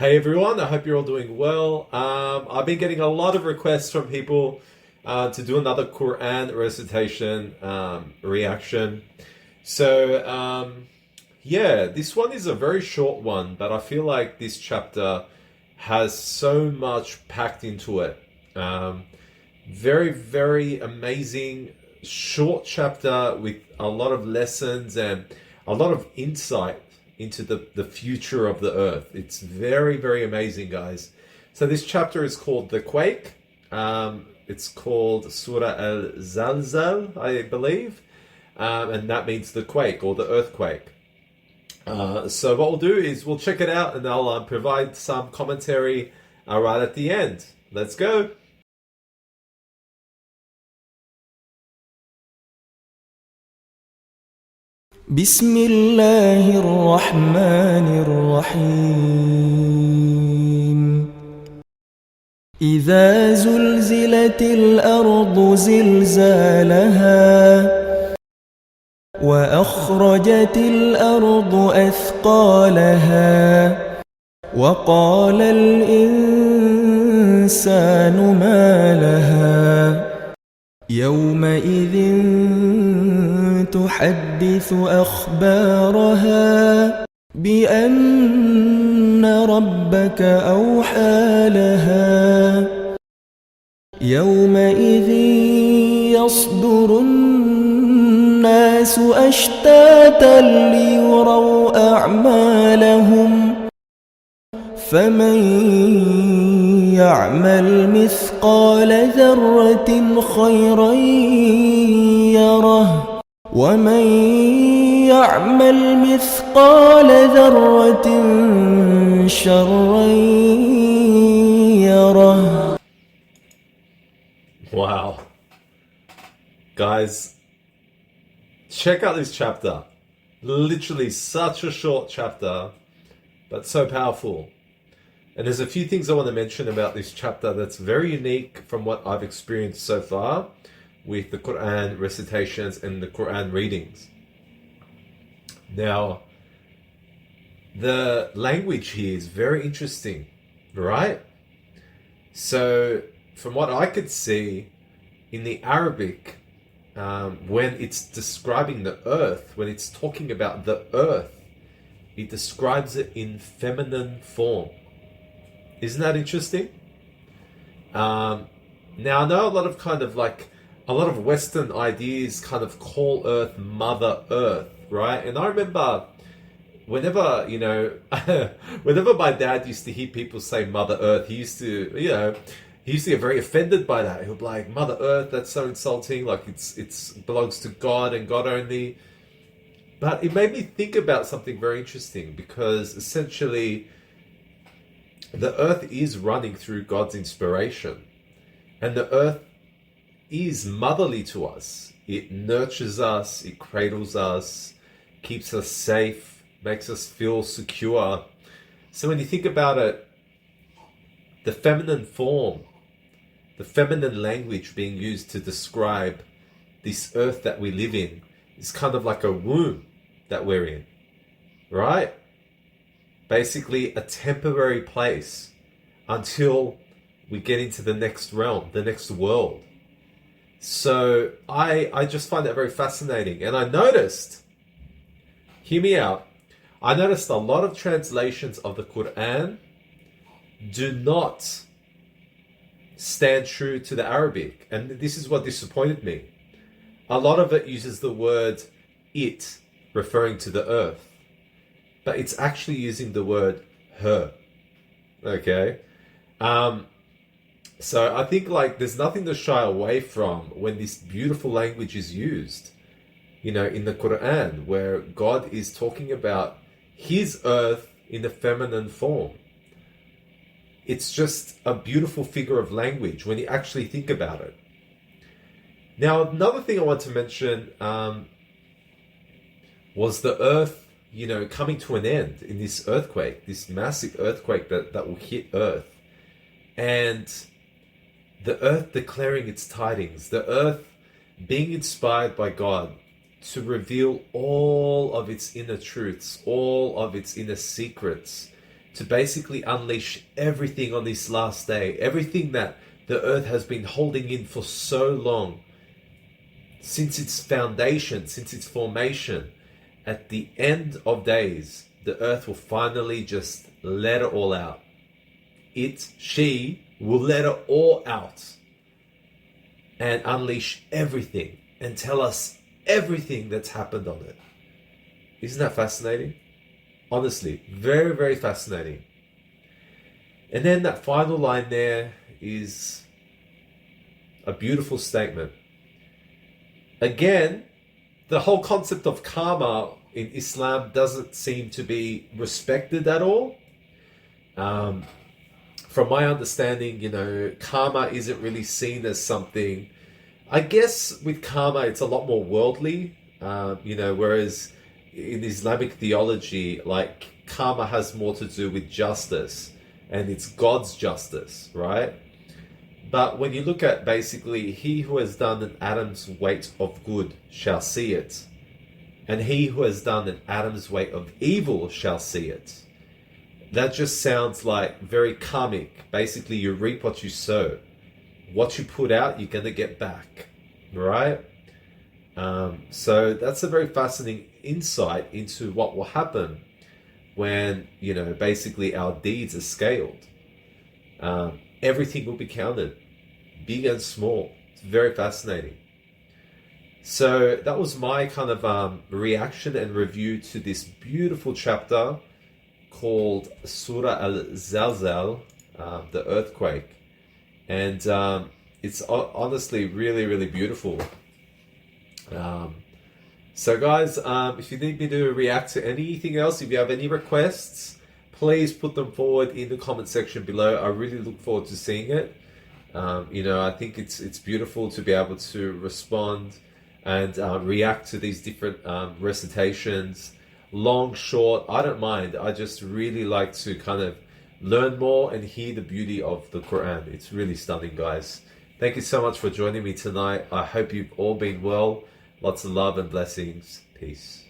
Hey everyone, I hope you're all doing well. I've been getting a lot of requests from people to do another Quran recitation reaction. So, yeah, this one is a very short one, but I feel like this chapter has so much packed into it. Very, very amazing, short chapter with a lot of lessons and a lot of insight into the future of the earth. It's very, very amazing, guys. So this chapter is called the Quake. It's called Surah Al-Zalzalah, I believe. And that means the quake or the earthquake. So what we'll do is we'll check it out and I'll provide some commentary right at the end. Let's go. بسم الله الرحمن الرحيم إذا زلزلت الأرض زلزالها وأخرجت الأرض أثقالها وقال الإنسان ما لها يومئذ تحدث أخبارها بأن ربك أوحى لها يومئذ يصدر الناس أشتاتا ليروا أعمالهم فمن يعمل مثقال ذرة خيرا يره ومن يعمل مثقال ذرة شرا يره. Wow. Guys, check out this chapter. Literally such a short chapter, but so powerful. And there's a few things I want to mention about this chapter that's very unique from what I've experienced so far with the Quran recitations and the Quran readings. Now, the language here is very interesting, right? So, from what I could see in the Arabic, when it's describing the earth, when it's talking about the earth, it describes it in feminine form. Isn't that interesting? Now, I know a lot of a lot of Western ideas kind of call Earth Mother Earth, right? And I remember whenever, whenever my dad used to hear people say Mother Earth, he used to get very offended by that. He'll be like, Mother Earth, that's so insulting, like it's belongs to God and God only. But it made me think about something very interesting, because essentially the earth is running through God's inspiration, and the earth is motherly to us. It nurtures us, it cradles us, keeps us safe, makes us feel secure. So when you think about it, the feminine form, the feminine language being used to describe this earth that we live in is kind of like a womb that we're in, right? Basically a temporary place until we get into the next realm, the next world. So I just find that very fascinating. And I noticed, hear me out, I noticed a lot of translations of the Quran do not stand true to the Arabic. And this is what disappointed me. A lot of it uses the word it, referring to the earth. But it's actually using the word her. Okay? So I think there's nothing to shy away from when this beautiful language is used, in the Quran, where God is talking about his earth in the feminine form. It's just a beautiful figure of language when you actually think about it. Now, another thing I want to mention was the earth, coming to an end in this earthquake, this massive earthquake that will hit Earth. And the earth declaring its tidings, the earth being inspired by God to reveal all of its inner truths, all of its inner secrets to basically unleash everything on this last day, everything that the earth has been holding in for so long, since its foundation, since its formation. At the end of days, the earth will finally just let it all out. She will let it all out and unleash everything and tell us everything that's happened on it. Isn't that fascinating? Honestly, very, very fascinating. And then that final line there is a beautiful statement. Again, the whole concept of karma in Islam doesn't seem to be respected at all. From my understanding, karma isn't really seen as something. I guess with karma, it's a lot more worldly, whereas in Islamic theology, like karma has more to do with justice, and it's God's justice, right? But when you look at basically, he who has done an atom's weight of good shall see it, and he who has done an atom's weight of evil shall see it. That just sounds like very karmic. Basically, you reap what you sow. What you put out, you're going to get back, right? So that's a very fascinating insight into what will happen when, basically our deeds are scaled. Everything will be counted, big and small. It's very fascinating. So that was my kind of reaction and review to this beautiful chapter called Surah Al-Zalzalah, the earthquake. And it's honestly really, really beautiful. So guys, if you need me to react to anything else, if you have any requests, please put them forward in the comment section below. I really look forward to seeing it. I think it's beautiful to be able to respond and react to these different recitations. Long, short, I don't mind. I just really like to kind of learn more and hear the beauty of the Quran. It's really stunning, guys. Thank you so much for joining me tonight. I hope you've all been well. Lots of love and blessings. Peace.